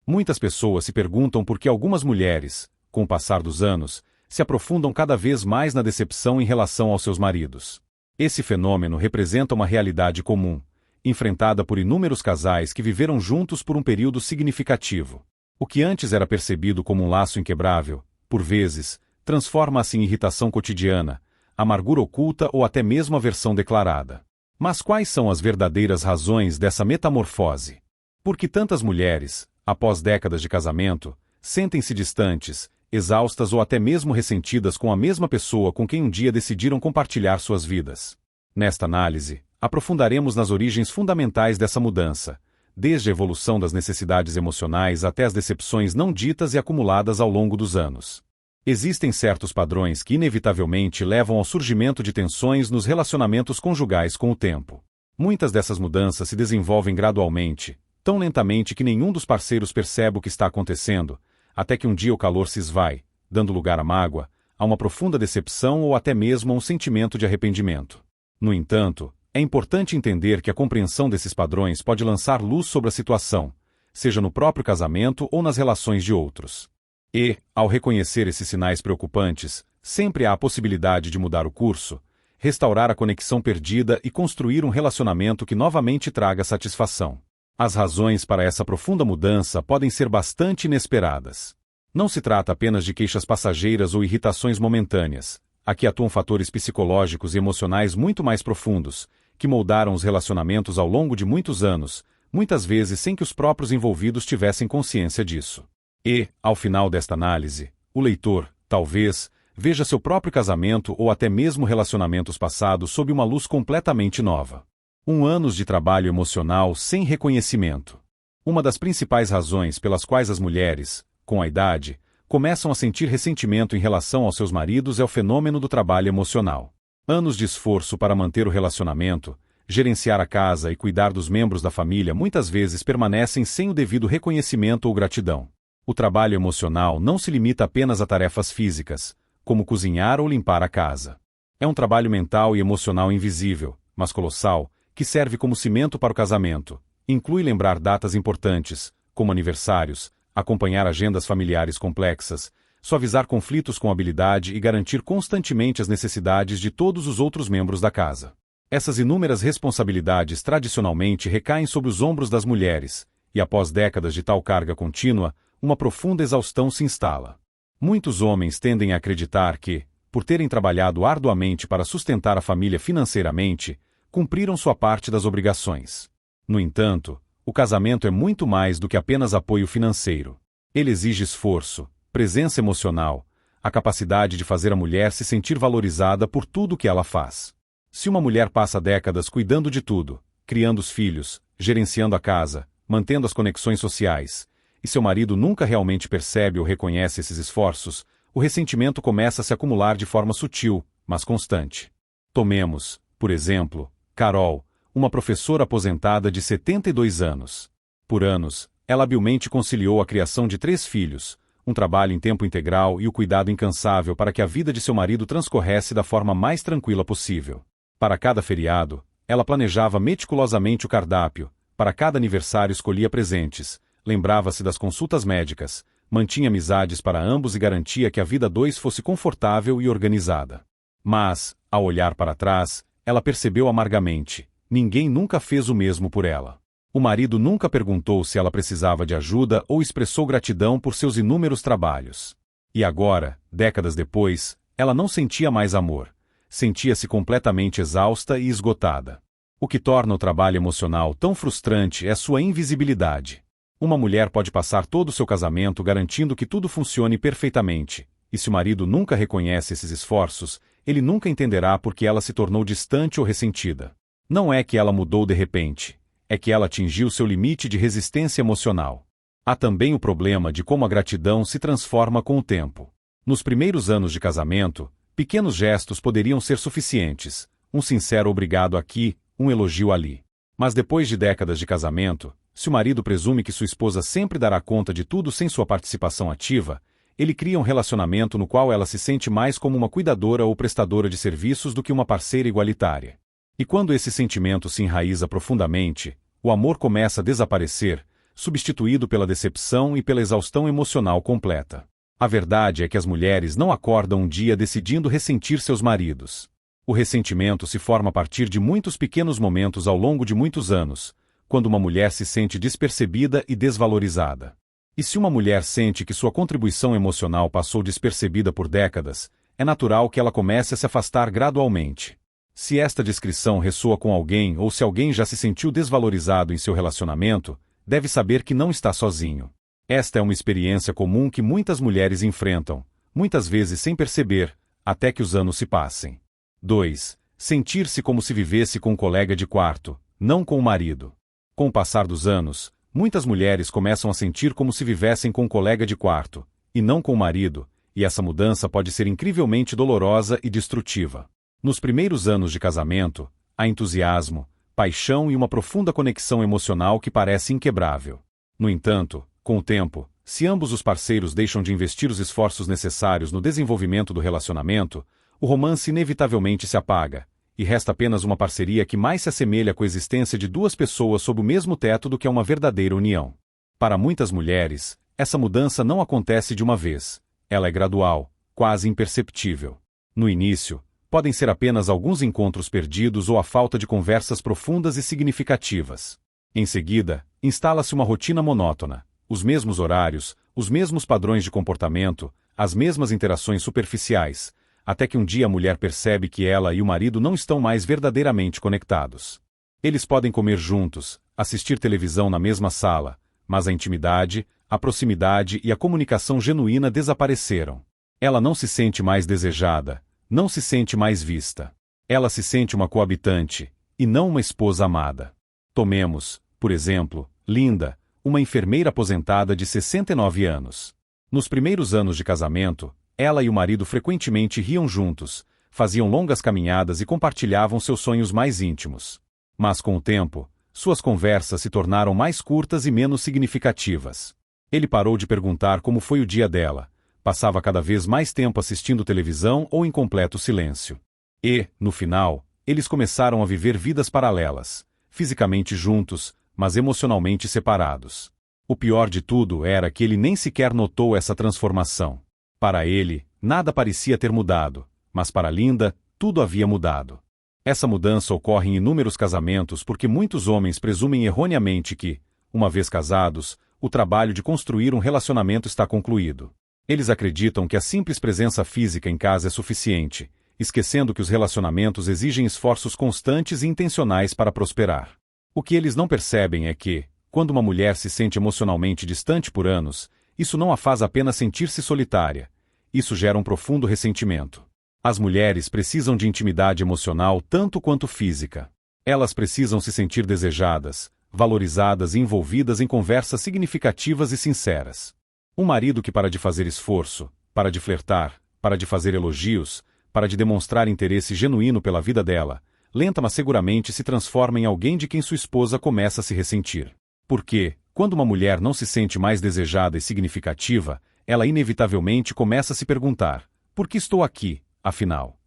Muitas pessoas se perguntam por que algumas mulheres, com o passar dos anos, se aprofundam cada vez mais na decepção em relação aos seus maridos. Esse fenômeno representa uma realidade comum, enfrentada por inúmeros casais que viveram juntos por um período significativo. O que antes era percebido como um laço inquebrável, por vezes, transforma-se em irritação cotidiana, amargura oculta ou até mesmo aversão declarada. Mas quais são as verdadeiras razões dessa metamorfose? Por que tantas mulheres, após décadas de casamento, sentem-se distantes, exaustas ou até mesmo ressentidas com a mesma pessoa com quem um dia decidiram compartilhar suas vidas? Nesta análise, aprofundaremos nas origens fundamentais dessa mudança, desde a evolução das necessidades emocionais até as decepções não ditas e acumuladas ao longo dos anos. Existem certos padrões que inevitavelmente levam ao surgimento de tensões nos relacionamentos conjugais com o tempo. Muitas dessas mudanças se desenvolvem gradualmente, tão lentamente que nenhum dos parceiros percebe o que está acontecendo, até que um dia o calor se esvai, dando lugar à mágoa, a uma profunda decepção ou até mesmo a um sentimento de arrependimento. No entanto, é importante entender que a compreensão desses padrões pode lançar luz sobre a situação, seja no próprio casamento ou nas relações de outros. E, ao reconhecer esses sinais preocupantes, sempre há a possibilidade de mudar o curso, restaurar a conexão perdida e construir um relacionamento que novamente traga satisfação. As razões para essa profunda mudança podem ser bastante inesperadas. Não se trata apenas de queixas passageiras ou irritações momentâneas. Aqui atuam fatores psicológicos e emocionais muito mais profundos, que moldaram os relacionamentos ao longo de muitos anos, muitas vezes sem que os próprios envolvidos tivessem consciência disso. E, ao final desta análise, o leitor, talvez, veja seu próprio casamento ou até mesmo relacionamentos passados sob uma luz completamente nova. Anos de trabalho emocional sem reconhecimento. Uma das principais razões pelas quais as mulheres, com a idade, começam a sentir ressentimento em relação aos seus maridos é o fenômeno do trabalho emocional. Anos de esforço para manter o relacionamento, gerenciar a casa e cuidar dos membros da família muitas vezes permanecem sem o devido reconhecimento ou gratidão. O trabalho emocional não se limita apenas a tarefas físicas, como cozinhar ou limpar a casa. É um trabalho mental e emocional invisível, mas colossal, que serve como cimento para o casamento. Inclui lembrar datas importantes, como aniversários, acompanhar agendas familiares complexas, suavizar conflitos com habilidade e garantir constantemente as necessidades de todos os outros membros da casa. Essas inúmeras responsabilidades tradicionalmente recaem sobre os ombros das mulheres, e após décadas de tal carga contínua, uma profunda exaustão se instala. Muitos homens tendem a acreditar que, por terem trabalhado arduamente para sustentar a família financeiramente, cumpriram sua parte das obrigações. No entanto, o casamento é muito mais do que apenas apoio financeiro. Ele exige esforço, presença emocional, a capacidade de fazer a mulher se sentir valorizada por tudo o que ela faz. Se uma mulher passa décadas cuidando de tudo, criando os filhos, gerenciando a casa, mantendo as conexões sociais, e seu marido nunca realmente percebe ou reconhece esses esforços, o ressentimento começa a se acumular de forma sutil, mas constante. Tomemos, por exemplo, Carol, uma professora aposentada de 72 anos. Por anos, ela habilmente conciliou a criação de 3 filhos, um trabalho em tempo integral e o cuidado incansável para que a vida de seu marido transcorresse da forma mais tranquila possível. Para cada feriado, ela planejava meticulosamente o cardápio, para cada aniversário escolhia presentes, lembrava-se das consultas médicas, mantinha amizades para ambos e garantia que a vida a dois fosse confortável e organizada. Mas, ao olhar para trás, ela percebeu amargamente: ninguém nunca fez o mesmo por ela. O marido nunca perguntou se ela precisava de ajuda ou expressou gratidão por seus inúmeros trabalhos. E agora, décadas depois, ela não sentia mais amor. Sentia-se completamente exausta e esgotada. O que torna o trabalho emocional tão frustrante é sua invisibilidade. Uma mulher pode passar todo o seu casamento garantindo que tudo funcione perfeitamente, e se o marido nunca reconhece esses esforços, ele nunca entenderá por que ela se tornou distante ou ressentida. Não é que ela mudou de repente, é que ela atingiu seu limite de resistência emocional. Há também o problema de como a gratidão se transforma com o tempo. Nos primeiros anos de casamento, pequenos gestos poderiam ser suficientes, um sincero obrigado aqui, um elogio ali. Mas depois de décadas de casamento, se o marido presume que sua esposa sempre dará conta de tudo sem sua participação ativa, ele cria um relacionamento no qual ela se sente mais como uma cuidadora ou prestadora de serviços do que uma parceira igualitária. E quando esse sentimento se enraiza profundamente, o amor começa a desaparecer, substituído pela decepção e pela exaustão emocional completa. A verdade é que as mulheres não acordam um dia decidindo ressentir seus maridos. O ressentimento se forma a partir de muitos pequenos momentos ao longo de muitos anos, quando uma mulher se sente despercebida e desvalorizada. E se uma mulher sente que sua contribuição emocional passou despercebida por décadas, é natural que ela comece a se afastar gradualmente. Se esta descrição ressoa com alguém ou se alguém já se sentiu desvalorizado em seu relacionamento, deve saber que não está sozinho. Esta é uma experiência comum que muitas mulheres enfrentam, muitas vezes sem perceber, até que os anos se passem. 2. Sentir-se como se vivesse com um colega de quarto, não com o marido. Com o passar dos anos, muitas mulheres começam a sentir como se vivessem com um colega de quarto, e não com o marido, e essa mudança pode ser incrivelmente dolorosa e destrutiva. Nos primeiros anos de casamento, há entusiasmo, paixão e uma profunda conexão emocional que parece inquebrável. No entanto, com o tempo, se ambos os parceiros deixam de investir os esforços necessários no desenvolvimento do relacionamento, o romance inevitavelmente se apaga, e resta apenas uma parceria que mais se assemelha à coexistência de duas pessoas sob o mesmo teto do que a uma verdadeira união. Para muitas mulheres, essa mudança não acontece de uma vez. Ela é gradual, quase imperceptível. No início, podem ser apenas alguns encontros perdidos ou a falta de conversas profundas e significativas. Em seguida, instala-se uma rotina monótona, os mesmos horários, os mesmos padrões de comportamento, as mesmas interações superficiais, até que um dia a mulher percebe que ela e o marido não estão mais verdadeiramente conectados. Eles podem comer juntos, assistir televisão na mesma sala, mas a intimidade, a proximidade e a comunicação genuína desapareceram. Ela não se sente mais desejada, não se sente mais vista. Ela se sente uma coabitante, e não uma esposa amada. Tomemos, por exemplo, Linda, uma enfermeira aposentada de 69 anos. Nos primeiros anos de casamento, ela e o marido frequentemente riam juntos, faziam longas caminhadas e compartilhavam seus sonhos mais íntimos. Mas com o tempo, suas conversas se tornaram mais curtas e menos significativas. Ele parou de perguntar como foi o dia dela, passava cada vez mais tempo assistindo televisão ou em completo silêncio. E, no final, eles começaram a viver vidas paralelas, fisicamente juntos, mas emocionalmente separados. O pior de tudo era que ele nem sequer notou essa transformação. Para ele, nada parecia ter mudado, mas para Linda, tudo havia mudado. Essa mudança ocorre em inúmeros casamentos porque muitos homens presumem erroneamente que, uma vez casados, o trabalho de construir um relacionamento está concluído. Eles acreditam que a simples presença física em casa é suficiente, esquecendo que os relacionamentos exigem esforços constantes e intencionais para prosperar. O que eles não percebem é que, quando uma mulher se sente emocionalmente distante por anos, isso não a faz apenas sentir-se solitária. Isso gera um profundo ressentimento. As mulheres precisam de intimidade emocional tanto quanto física. Elas precisam se sentir desejadas, valorizadas e envolvidas em conversas significativas e sinceras. Um marido que para de fazer esforço, para de flertar, para de fazer elogios, para de demonstrar interesse genuíno pela vida dela, lenta mas seguramente se transforma em alguém de quem sua esposa começa a se ressentir. Porque, quando uma mulher não se sente mais desejada e significativa, ela inevitavelmente começa a se perguntar: por que estou aqui, afinal?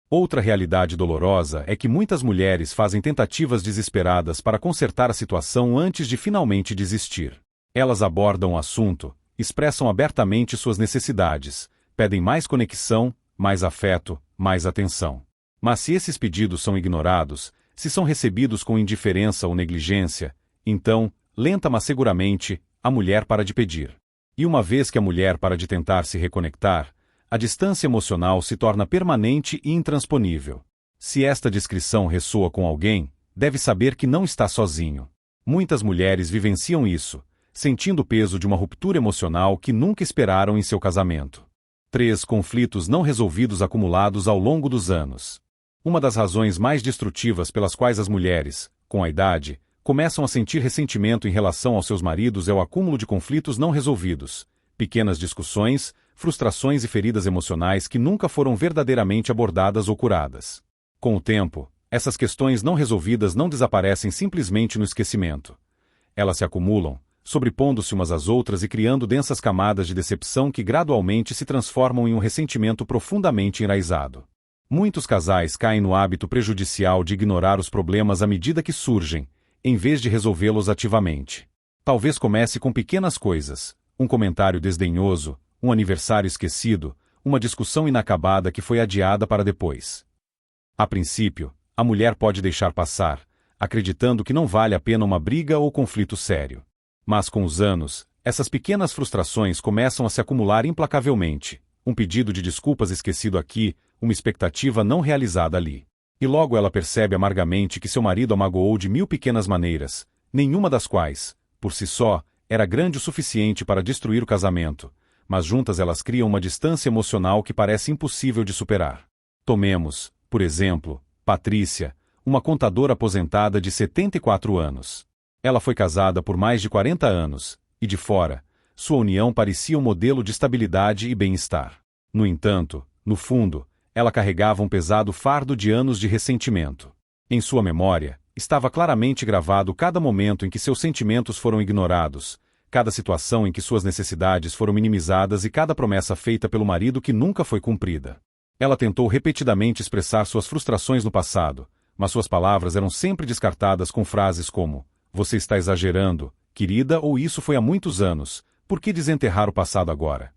Outra realidade dolorosa é que muitas mulheres fazem tentativas desesperadas para consertar a situação antes de finalmente desistir. Elas abordam o assunto, expressam abertamente suas necessidades, pedem mais conexão, mais afeto, mais atenção. Mas se esses pedidos são ignorados, se são recebidos com indiferença ou negligência, então, lenta mas seguramente, a mulher para de pedir. E uma vez que a mulher para de tentar se reconectar, a distância emocional se torna permanente e intransponível. Se esta descrição ressoa com alguém, deve saber que não está sozinho. Muitas mulheres vivenciam isso, sentindo o peso de uma ruptura emocional que nunca esperaram em seu casamento. 3. Conflitos não resolvidos acumulados ao longo dos anos. Uma das razões mais destrutivas pelas quais as mulheres, com a idade, começam a sentir ressentimento em relação aos seus maridos é o acúmulo de conflitos não resolvidos, pequenas discussões, frustrações e feridas emocionais que nunca foram verdadeiramente abordadas ou curadas. Com o tempo, essas questões não resolvidas não desaparecem simplesmente no esquecimento. Elas se acumulam, sobrepondo-se umas às outras e criando densas camadas de decepção que gradualmente se transformam em um ressentimento profundamente enraizado. Muitos casais caem no hábito prejudicial de ignorar os problemas à medida que surgem, em vez de resolvê-los ativamente. Talvez comece com pequenas coisas, um comentário desdenhoso, um aniversário esquecido, uma discussão inacabada que foi adiada para depois. A princípio, a mulher pode deixar passar, acreditando que não vale a pena uma briga ou conflito sério. Mas com os anos, essas pequenas frustrações começam a se acumular implacavelmente, um pedido de desculpas esquecido aqui, uma expectativa não realizada ali. E logo ela percebe amargamente que seu marido a magoou de 1000 pequenas maneiras, nenhuma das quais, por si só, era grande o suficiente para destruir o casamento, mas juntas elas criam uma distância emocional que parece impossível de superar. Tomemos, por exemplo, Patrícia, uma contadora aposentada de 74 anos. Ela foi casada por mais de 40 anos, e de fora, sua união parecia um modelo de estabilidade e bem-estar. No entanto, no fundo, ela carregava um pesado fardo de anos de ressentimento. Em sua memória, estava claramente gravado cada momento em que seus sentimentos foram ignorados, cada situação em que suas necessidades foram minimizadas e cada promessa feita pelo marido que nunca foi cumprida. Ela tentou repetidamente expressar suas frustrações no passado, mas suas palavras eram sempre descartadas com frases como: "Você está exagerando, querida", ou "Isso foi há muitos anos, por que desenterrar o passado agora?"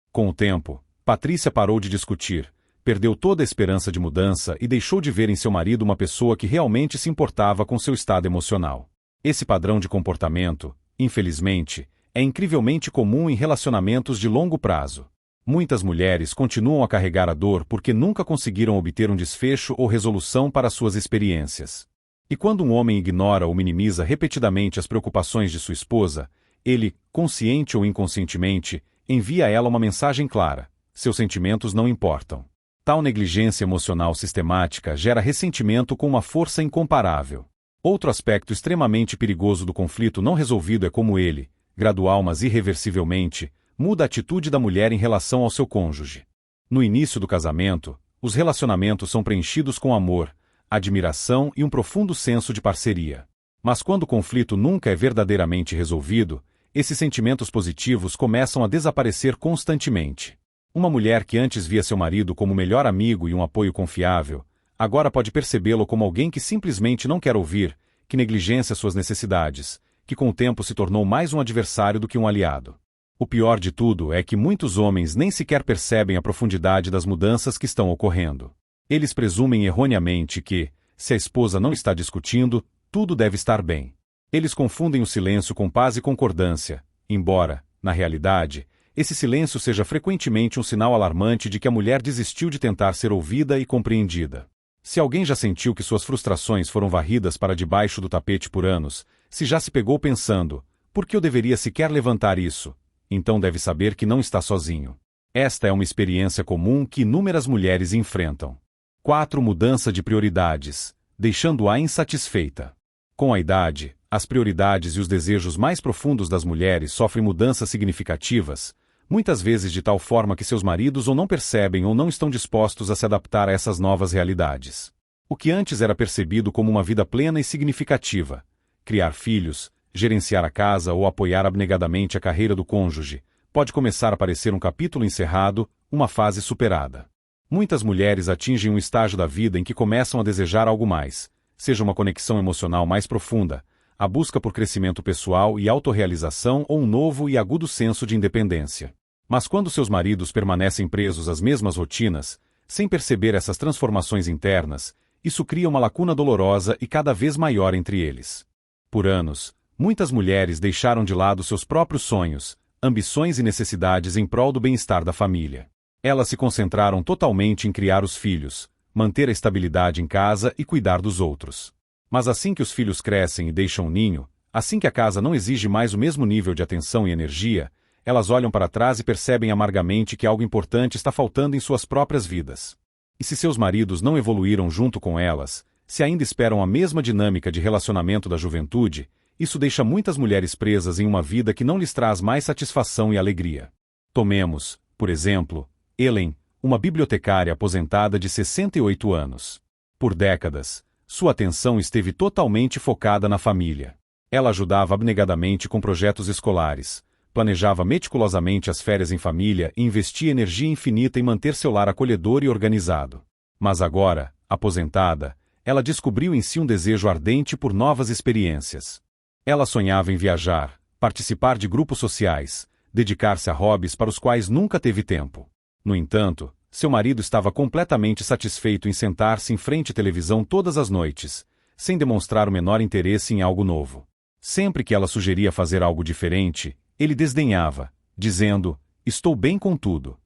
Com o tempo, Patrícia parou de discutir, perdeu toda a esperança de mudança e deixou de ver em seu marido uma pessoa que realmente se importava com seu estado emocional. Esse padrão de comportamento, infelizmente, é incrivelmente comum em relacionamentos de longo prazo. Muitas mulheres continuam a carregar a dor porque nunca conseguiram obter um desfecho ou resolução para suas experiências. E quando um homem ignora ou minimiza repetidamente as preocupações de sua esposa, ele, consciente ou inconscientemente, envia a ela uma mensagem clara: seus sentimentos não importam. Tal negligência emocional sistemática gera ressentimento com uma força incomparável. Outro aspecto extremamente perigoso do conflito não resolvido é como ele, gradual mas irreversivelmente, muda a atitude da mulher em relação ao seu cônjuge. No início do casamento, os relacionamentos são preenchidos com amor, admiração e um profundo senso de parceria. Mas quando o conflito nunca é verdadeiramente resolvido, esses sentimentos positivos começam a desaparecer constantemente. Uma mulher que antes via seu marido como o melhor amigo e um apoio confiável, agora pode percebê-lo como alguém que simplesmente não quer ouvir, que negligencia suas necessidades, que com o tempo se tornou mais um adversário do que um aliado. O pior de tudo é que muitos homens nem sequer percebem a profundidade das mudanças que estão ocorrendo. Eles presumem erroneamente que, se a esposa não está discutindo, tudo deve estar bem. Eles confundem o silêncio com paz e concordância, embora, na realidade, esse silêncio seja frequentemente um sinal alarmante de que a mulher desistiu de tentar ser ouvida e compreendida. Se alguém já sentiu que suas frustrações foram varridas para debaixo do tapete por anos, se já se pegou pensando: por que eu deveria sequer levantar isso? Então deve saber que não está sozinho. Esta é uma experiência comum que inúmeras mulheres enfrentam. 4. Mudança de prioridades, deixando-a insatisfeita. Com a idade, as prioridades e os desejos mais profundos das mulheres sofrem mudanças significativas, muitas vezes de tal forma que seus maridos ou não percebem ou não estão dispostos a se adaptar a essas novas realidades. O que antes era percebido como uma vida plena e significativa, criar filhos, gerenciar a casa ou apoiar abnegadamente a carreira do cônjuge, pode começar a parecer um capítulo encerrado, uma fase superada. Muitas mulheres atingem um estágio da vida em que começam a desejar algo mais, seja uma conexão emocional mais profunda, a busca por crescimento pessoal e autorrealização ou um novo e agudo senso de independência. Mas quando seus maridos permanecem presos às mesmas rotinas, sem perceber essas transformações internas, isso cria uma lacuna dolorosa e cada vez maior entre eles. Por anos, muitas mulheres deixaram de lado seus próprios sonhos, ambições e necessidades em prol do bem-estar da família. Elas se concentraram totalmente em criar os filhos, manter a estabilidade em casa e cuidar dos outros. Mas assim que os filhos crescem e deixam o ninho, assim que a casa não exige mais o mesmo nível de atenção e energia, elas olham para trás e percebem amargamente que algo importante está faltando em suas próprias vidas. E se seus maridos não evoluíram junto com elas, se ainda esperam a mesma dinâmica de relacionamento da juventude, isso deixa muitas mulheres presas em uma vida que não lhes traz mais satisfação e alegria. Tomemos, por exemplo, Ellen, uma bibliotecária aposentada de 68 anos. Por décadas, sua atenção esteve totalmente focada na família. Ela ajudava abnegadamente com projetos escolares, planejava meticulosamente as férias em família e investia energia infinita em manter seu lar acolhedor e organizado. Mas agora, aposentada, ela descobriu em si um desejo ardente por novas experiências. Ela sonhava em viajar, participar de grupos sociais, dedicar-se a hobbies para os quais nunca teve tempo. No entanto, seu marido estava completamente satisfeito em sentar-se em frente à televisão todas as noites, sem demonstrar o menor interesse em algo novo. Sempre que ela sugeria fazer algo diferente, ele desdenhava, dizendo: "Estou bem com tudo."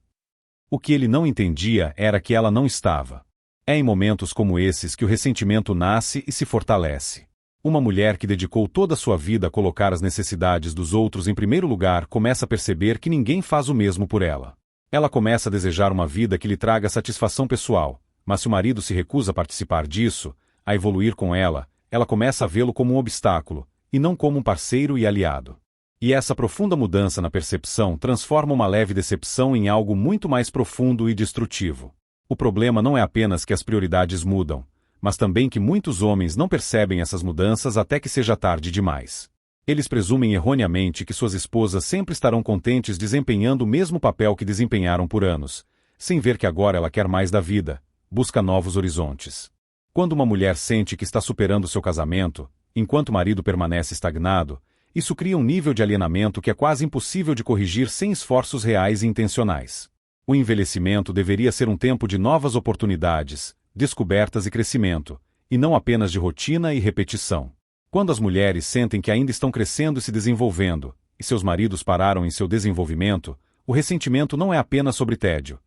O que ele não entendia era que ela não estava. É em momentos como esses que o ressentimento nasce e se fortalece. Uma mulher que dedicou toda a sua vida a colocar as necessidades dos outros em primeiro lugar começa a perceber que ninguém faz o mesmo por ela. Ela começa a desejar uma vida que lhe traga satisfação pessoal, mas se o marido se recusa a participar disso, a evoluir com ela, ela começa a vê-lo como um obstáculo, e não como um parceiro e aliado. E essa profunda mudança na percepção transforma uma leve decepção em algo muito mais profundo e destrutivo. O problema não é apenas que as prioridades mudam, mas também que muitos homens não percebem essas mudanças até que seja tarde demais. Eles presumem erroneamente que suas esposas sempre estarão contentes desempenhando o mesmo papel que desempenharam por anos, sem ver que agora ela quer mais da vida, busca novos horizontes. Quando uma mulher sente que está superando seu casamento, enquanto o marido permanece estagnado, isso cria um nível de alienamento que é quase impossível de corrigir sem esforços reais e intencionais. O envelhecimento deveria ser um tempo de novas oportunidades, descobertas e crescimento, e não apenas de rotina e repetição. Quando as mulheres sentem que ainda estão crescendo e se desenvolvendo, e seus maridos pararam em seu desenvolvimento, o ressentimento não é apenas sobre tédio.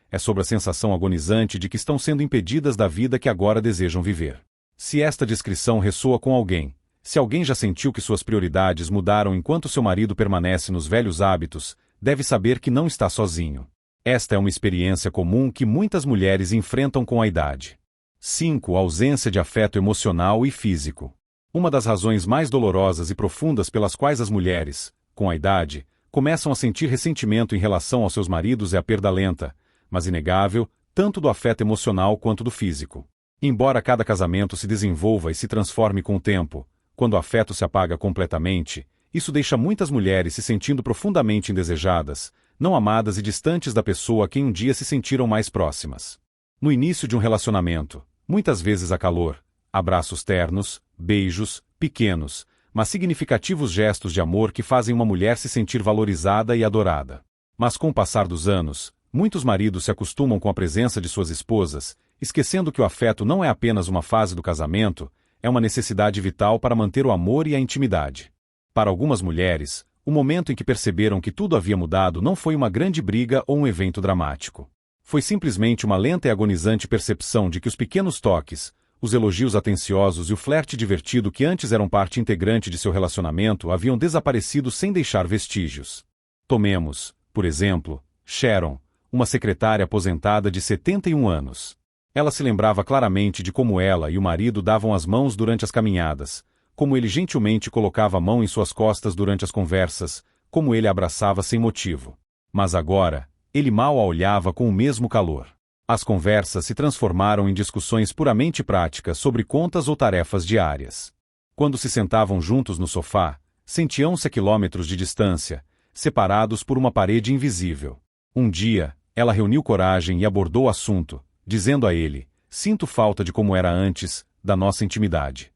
É sobre a sensação agonizante de que estão sendo impedidas da vida que agora desejam viver. Se esta descrição ressoa com alguém, se alguém já sentiu que suas prioridades mudaram enquanto seu marido permanece nos velhos hábitos, deve saber que não está sozinho. Esta é uma experiência comum que muitas mulheres enfrentam com a idade. 5. Ausência de afeto emocional e físico. Uma das razões mais dolorosas e profundas pelas quais as mulheres, com a idade, começam a sentir ressentimento em relação aos seus maridos é a perda lenta, mas inegável, tanto do afeto emocional quanto do físico. Embora cada casamento se desenvolva e se transforme com o tempo, quando o afeto se apaga completamente, isso deixa muitas mulheres se sentindo profundamente indesejadas, não amadas e distantes da pessoa a quem um dia se sentiram mais próximas. No início de um relacionamento, muitas vezes há calor, abraços ternos, beijos, pequenos, mas significativos gestos de amor que fazem uma mulher se sentir valorizada e adorada. Mas com o passar dos anos, muitos maridos se acostumam com a presença de suas esposas, esquecendo que o afeto não é apenas uma fase do casamento, é uma necessidade vital para manter o amor e a intimidade. Para algumas mulheres, o momento em que perceberam que tudo havia mudado não foi uma grande briga ou um evento dramático. Foi simplesmente uma lenta e agonizante percepção de que os pequenos toques, os elogios atenciosos e o flerte divertido que antes eram parte integrante de seu relacionamento haviam desaparecido sem deixar vestígios. Tomemos, por exemplo, Sharon, uma secretária aposentada de 71 anos. Ela se lembrava claramente de como ela e o marido davam as mãos durante as caminhadas, como ele gentilmente colocava a mão em suas costas durante as conversas, como ele a abraçava sem motivo. Mas agora, ele mal a olhava com o mesmo calor. As conversas se transformaram em discussões puramente práticas sobre contas ou tarefas diárias. Quando se sentavam juntos no sofá, sentiam-se a quilômetros de distância, separados por uma parede invisível. Um dia, ela reuniu coragem e abordou o assunto, dizendo a ele: "Sinto falta de como era antes, da nossa intimidade."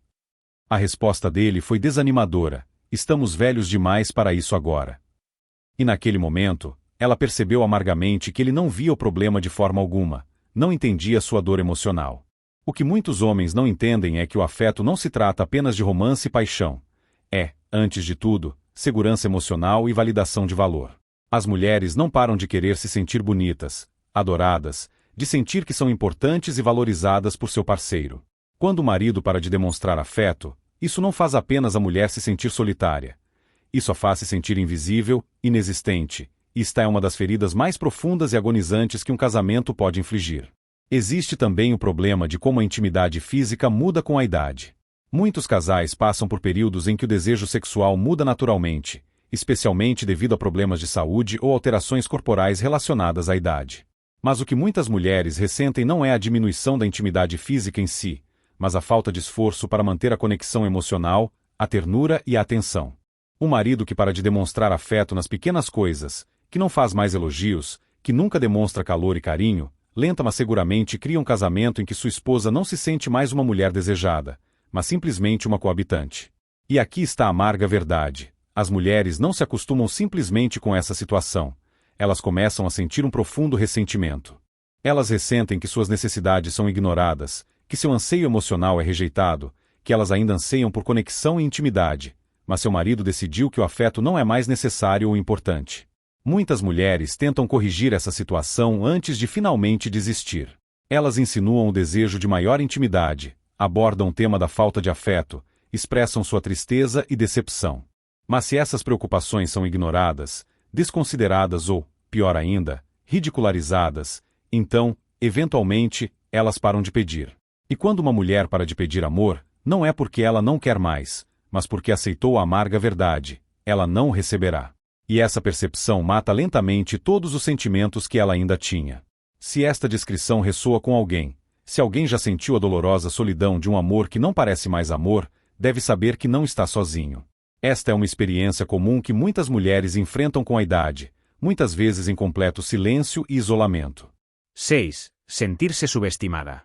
A resposta dele foi desanimadora: "Estamos velhos demais para isso agora." E naquele momento, ela percebeu amargamente que ele não via o problema de forma alguma, não entendia sua dor emocional. O que muitos homens não entendem é que o afeto não se trata apenas de romance e paixão. É, antes de tudo, segurança emocional e validação de valor. As mulheres não param de querer se sentir bonitas, adoradas, de sentir que são importantes e valorizadas por seu parceiro. Quando o marido para de demonstrar afeto, isso não faz apenas a mulher se sentir solitária. Isso a faz se sentir invisível, inexistente, e esta é uma das feridas mais profundas e agonizantes que um casamento pode infligir. Existe também o problema de como a intimidade física muda com a idade. Muitos casais passam por períodos em que o desejo sexual muda naturalmente, especialmente devido a problemas de saúde ou alterações corporais relacionadas à idade. Mas o que muitas mulheres ressentem não é a diminuição da intimidade física em si, mas a falta de esforço para manter a conexão emocional, a ternura e a atenção. Um marido que para de demonstrar afeto nas pequenas coisas, que não faz mais elogios, que nunca demonstra calor e carinho, lenta mas seguramente cria um casamento em que sua esposa não se sente mais uma mulher desejada, mas simplesmente uma coabitante. E aqui está a amarga verdade. As mulheres não se acostumam simplesmente com essa situação. Elas começam a sentir um profundo ressentimento. Elas ressentem que suas necessidades são ignoradas, que seu anseio emocional é rejeitado, que elas ainda anseiam por conexão e intimidade, mas seu marido decidiu que o afeto não é mais necessário ou importante. Muitas mulheres tentam corrigir essa situação antes de finalmente desistir. Elas insinuam o desejo de maior intimidade, abordam o tema da falta de afeto, expressam sua tristeza e decepção. Mas se essas preocupações são ignoradas, desconsideradas ou, pior ainda, ridicularizadas, então, eventualmente, elas param de pedir. E quando uma mulher para de pedir amor, não é porque ela não quer mais, mas porque aceitou a amarga verdade: ela não receberá. E essa percepção mata lentamente todos os sentimentos que ela ainda tinha. Se esta descrição ressoa com alguém, se alguém já sentiu a dolorosa solidão de um amor que não parece mais amor, deve saber que não está sozinho. Esta é uma experiência comum que muitas mulheres enfrentam com a idade, muitas vezes em completo silêncio e isolamento. 6. Sentir-se subestimada.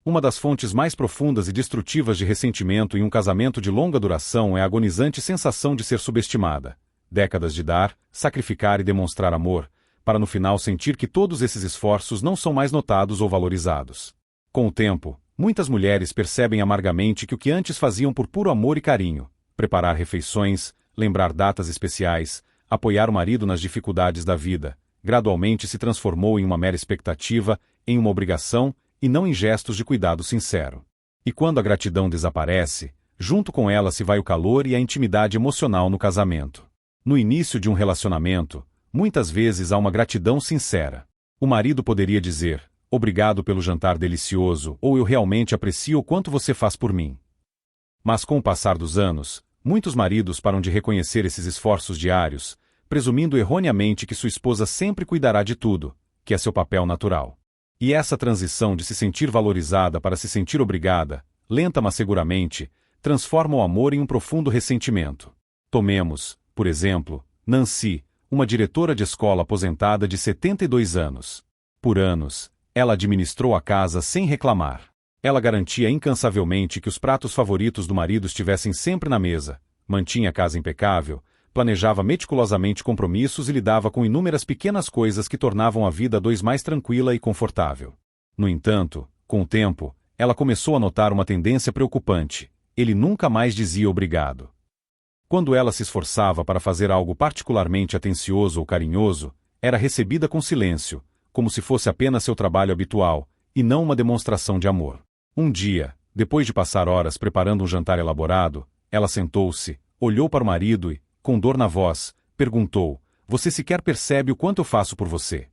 Uma das fontes mais profundas e destrutivas de ressentimento em um casamento de longa duração é a agonizante sensação de ser subestimada. Décadas de dar, sacrificar e demonstrar amor, para no final sentir que todos esses esforços não são mais notados ou valorizados. Com o tempo, muitas mulheres percebem amargamente que o que antes faziam por puro amor e carinho, preparar refeições, lembrar datas especiais, apoiar o marido nas dificuldades da vida, gradualmente se transformou em uma mera expectativa, em uma obrigação, e não em gestos de cuidado sincero. E quando a gratidão desaparece, junto com ela se vai o calor e a intimidade emocional no casamento. No início de um relacionamento, muitas vezes há uma gratidão sincera. O marido poderia dizer: "Obrigado pelo jantar delicioso", ou "Eu realmente aprecio o quanto você faz por mim". Mas com o passar dos anos, muitos maridos param de reconhecer esses esforços diários, presumindo erroneamente que sua esposa sempre cuidará de tudo, que é seu papel natural. E essa transição de se sentir valorizada para se sentir obrigada, lenta mas seguramente, transforma o amor em um profundo ressentimento. Tomemos, por exemplo, Nancy, uma diretora de escola aposentada de 72 anos. Por anos, ela administrou a casa sem reclamar. Ela garantia incansavelmente que os pratos favoritos do marido estivessem sempre na mesa, mantinha a casa impecável, planejava meticulosamente compromissos e lidava com inúmeras pequenas coisas que tornavam a vida a dois mais tranquila e confortável. No entanto, com o tempo, ela começou a notar uma tendência preocupante: ele nunca mais dizia obrigado. Quando ela se esforçava para fazer algo particularmente atencioso ou carinhoso, era recebida com silêncio, como se fosse apenas seu trabalho habitual, e não uma demonstração de amor. Um dia, depois de passar horas preparando um jantar elaborado, ela sentou-se, olhou para o marido e, com dor na voz, perguntou: "Você sequer percebe o quanto eu faço por você?"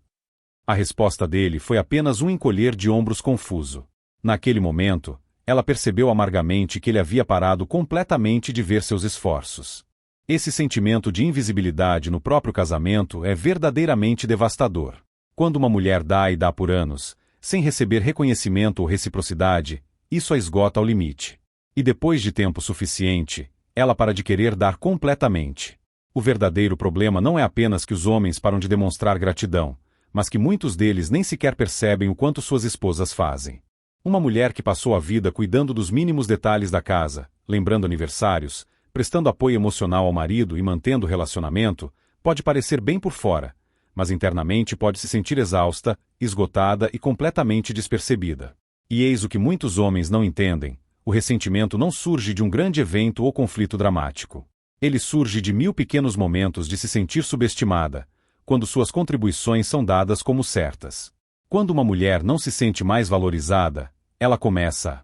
A resposta dele foi apenas um encolher de ombros confuso. Naquele momento, ela percebeu amargamente que ele havia parado completamente de ver seus esforços. Esse sentimento de invisibilidade no próprio casamento é verdadeiramente devastador. Quando uma mulher dá e dá por anos, sem receber reconhecimento ou reciprocidade, isso a esgota ao limite. E depois de tempo suficiente, ela para de querer dar completamente. O verdadeiro problema não é apenas que os homens param de demonstrar gratidão, mas que muitos deles nem sequer percebem o quanto suas esposas fazem. Uma mulher que passou a vida cuidando dos mínimos detalhes da casa, lembrando aniversários, prestando apoio emocional ao marido e mantendo o relacionamento, pode parecer bem por fora, mas internamente pode se sentir exausta, esgotada e completamente despercebida. E eis o que muitos homens não entendem: o ressentimento não surge de um grande evento ou conflito dramático. Ele surge de 1000 pequenos momentos de se sentir subestimada, quando suas contribuições são dadas como certas. Quando uma mulher não se sente mais valorizada, ela começa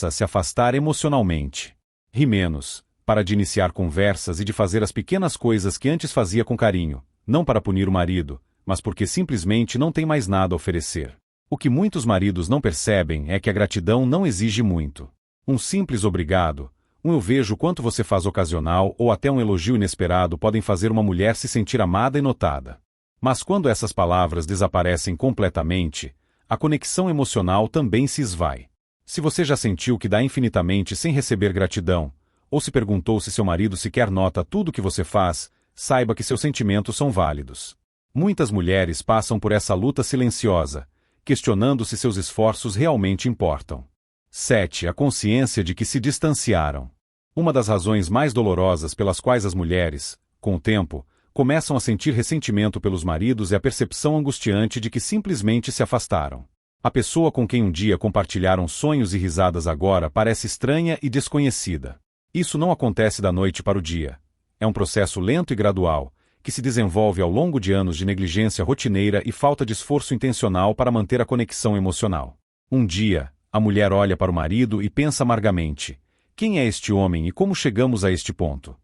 a se afastar emocionalmente. Ri menos, para de iniciar conversas e de fazer as pequenas coisas que antes fazia com carinho, não para punir o marido, mas porque simplesmente não tem mais nada a oferecer. O que muitos maridos não percebem é que a gratidão não exige muito. Um simples obrigado, um "eu vejo quanto você faz" ocasional ou até um elogio inesperado podem fazer uma mulher se sentir amada e notada. Mas quando essas palavras desaparecem completamente, a conexão emocional também se esvai. Se você já sentiu que dá infinitamente sem receber gratidão, ou se perguntou se seu marido sequer nota tudo o que você faz, saiba que seus sentimentos são válidos. Muitas mulheres passam por essa luta silenciosa, questionando se seus esforços realmente importam. 7. A consciência de que se distanciaram. Uma das razões mais dolorosas pelas quais as mulheres, com o tempo, começam a sentir ressentimento pelos maridos é a percepção angustiante de que simplesmente se afastaram. A pessoa com quem um dia compartilharam sonhos e risadas agora parece estranha e desconhecida. Isso não acontece da noite para o dia. É um processo lento e gradual, que se desenvolve ao longo de anos de negligência rotineira e falta de esforço intencional para manter a conexão emocional. Um dia, a mulher olha para o marido e pensa amargamente: quem é este homem e como chegamos a este ponto?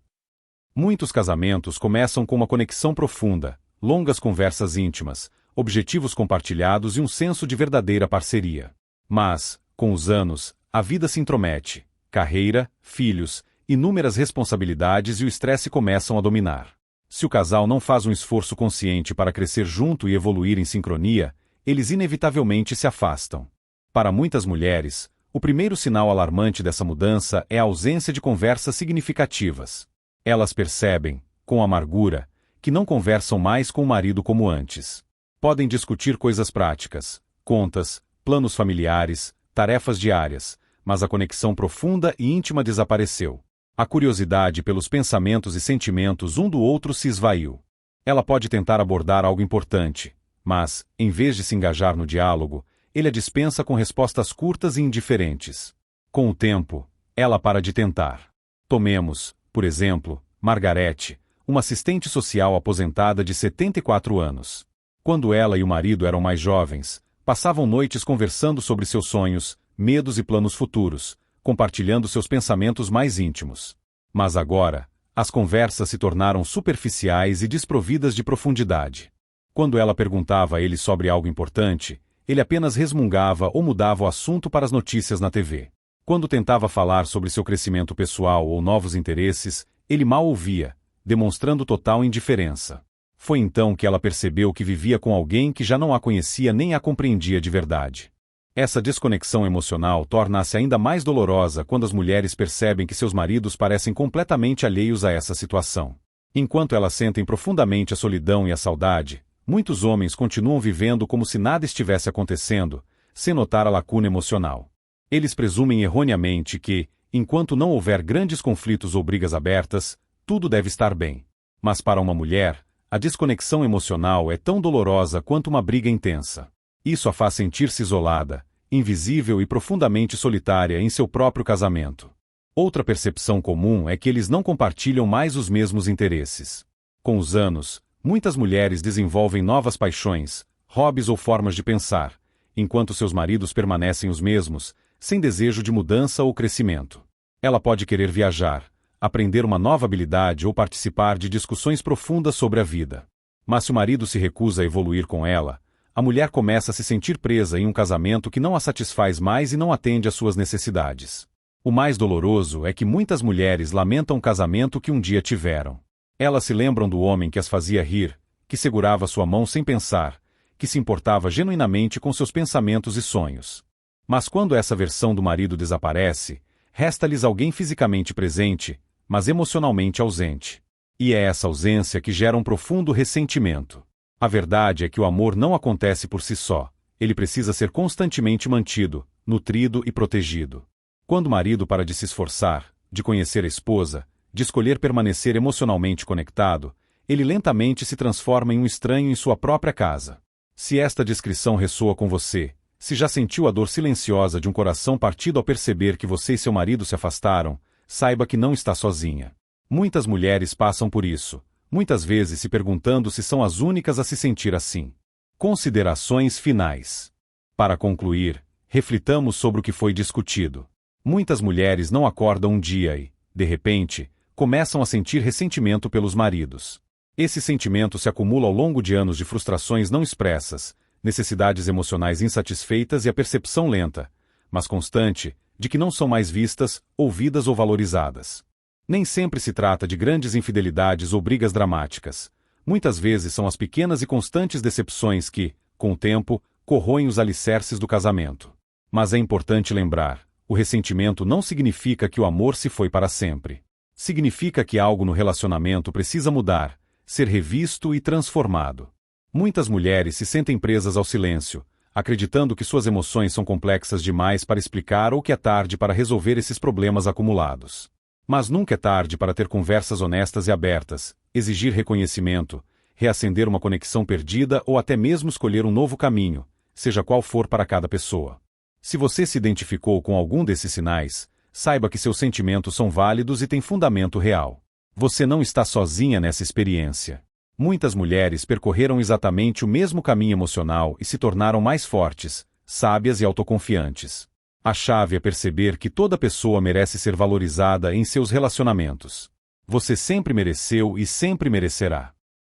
Muitos casamentos começam com uma conexão profunda, longas conversas íntimas, objetivos compartilhados e um senso de verdadeira parceria. Mas, com os anos, a vida se intromete. Carreira, filhos, inúmeras responsabilidades e o estresse começam a dominar. Se o casal não faz um esforço consciente para crescer junto e evoluir em sincronia, eles inevitavelmente se afastam. Para muitas mulheres, o primeiro sinal alarmante dessa mudança é a ausência de conversas significativas. Elas percebem, com amargura, que não conversam mais com o marido como antes. Podem discutir coisas práticas, contas, planos familiares, tarefas diárias, mas a conexão profunda e íntima desapareceu. A curiosidade pelos pensamentos e sentimentos um do outro se esvaiu. Ela pode tentar abordar algo importante, mas, em vez de se engajar no diálogo, ele a dispensa com respostas curtas e indiferentes. Com o tempo, ela para de tentar. Tomemos, por exemplo, Margarete, uma assistente social aposentada de 74 anos. Quando ela e o marido eram mais jovens, passavam noites conversando sobre seus sonhos, medos e planos futuros, compartilhando seus pensamentos mais íntimos. Mas agora, as conversas se tornaram superficiais e desprovidas de profundidade. Quando ela perguntava a ele sobre algo importante, ele apenas resmungava ou mudava o assunto para as notícias na TV. Quando tentava falar sobre seu crescimento pessoal ou novos interesses, ele mal ouvia, demonstrando total indiferença. Foi então que ela percebeu que vivia com alguém que já não a conhecia nem a compreendia de verdade. Essa desconexão emocional torna-se ainda mais dolorosa quando as mulheres percebem que seus maridos parecem completamente alheios a essa situação. Enquanto elas sentem profundamente a solidão e a saudade, muitos homens continuam vivendo como se nada estivesse acontecendo, sem notar a lacuna emocional. Eles presumem erroneamente que, enquanto não houver grandes conflitos ou brigas abertas, tudo deve estar bem. Mas para uma mulher, a desconexão emocional é tão dolorosa quanto uma briga intensa. Isso a faz sentir-se isolada, invisível e profundamente solitária em seu próprio casamento. Outra percepção comum é que eles não compartilham mais os mesmos interesses. Com os anos, muitas mulheres desenvolvem novas paixões, hobbies ou formas de pensar, enquanto seus maridos permanecem os mesmos, sem desejo de mudança ou crescimento. Ela pode querer viajar, aprender uma nova habilidade ou participar de discussões profundas sobre a vida. Mas se o marido se recusa a evoluir com ela, a mulher começa a se sentir presa em um casamento que não a satisfaz mais e não atende às suas necessidades. O mais doloroso é que muitas mulheres lamentam o casamento que um dia tiveram. Elas se lembram do homem que as fazia rir, que segurava sua mão sem pensar, que se importava genuinamente com seus pensamentos e sonhos. Mas quando essa versão do marido desaparece, resta-lhes alguém fisicamente presente, mas emocionalmente ausente. E é essa ausência que gera um profundo ressentimento. A verdade é que o amor não acontece por si só, ele precisa ser constantemente mantido, nutrido e protegido. Quando o marido para de se esforçar, de conhecer a esposa, de escolher permanecer emocionalmente conectado, ele lentamente se transforma em um estranho em sua própria casa. Se esta descrição ressoa com você, se já sentiu a dor silenciosa de um coração partido ao perceber que você e seu marido se afastaram, saiba que não está sozinha. Muitas mulheres passam por isso, muitas vezes se perguntando se são as únicas a se sentir assim. Considerações finais. Para concluir, reflitamos sobre o que foi discutido. Muitas mulheres não acordam um dia e, de repente, começam a sentir ressentimento pelos maridos. Esse sentimento se acumula ao longo de anos de frustrações não expressas, necessidades emocionais insatisfeitas e a percepção lenta, mas constante, de que não são mais vistas, ouvidas ou valorizadas. Nem sempre se trata de grandes infidelidades ou brigas dramáticas. Muitas vezes são as pequenas e constantes decepções que, com o tempo, corroem os alicerces do casamento. Mas é importante lembrar, o ressentimento não significa que o amor se foi para sempre. Significa que algo no relacionamento precisa mudar, ser revisto e transformado. Muitas mulheres se sentem presas ao silêncio, acreditando que suas emoções são complexas demais para explicar ou que é tarde para resolver esses problemas acumulados. Mas nunca é tarde para ter conversas honestas e abertas, exigir reconhecimento, reacender uma conexão perdida ou até mesmo escolher um novo caminho, seja qual for para cada pessoa. Se você se identificou com algum desses sinais, saiba que seus sentimentos são válidos e têm fundamento real. Você não está sozinha nessa experiência. Muitas mulheres percorreram exatamente o mesmo caminho emocional e se tornaram mais fortes, sábias e autoconfiantes. A chave é perceber que toda pessoa merece ser valorizada em seus relacionamentos. Você sempre mereceu e sempre merecerá.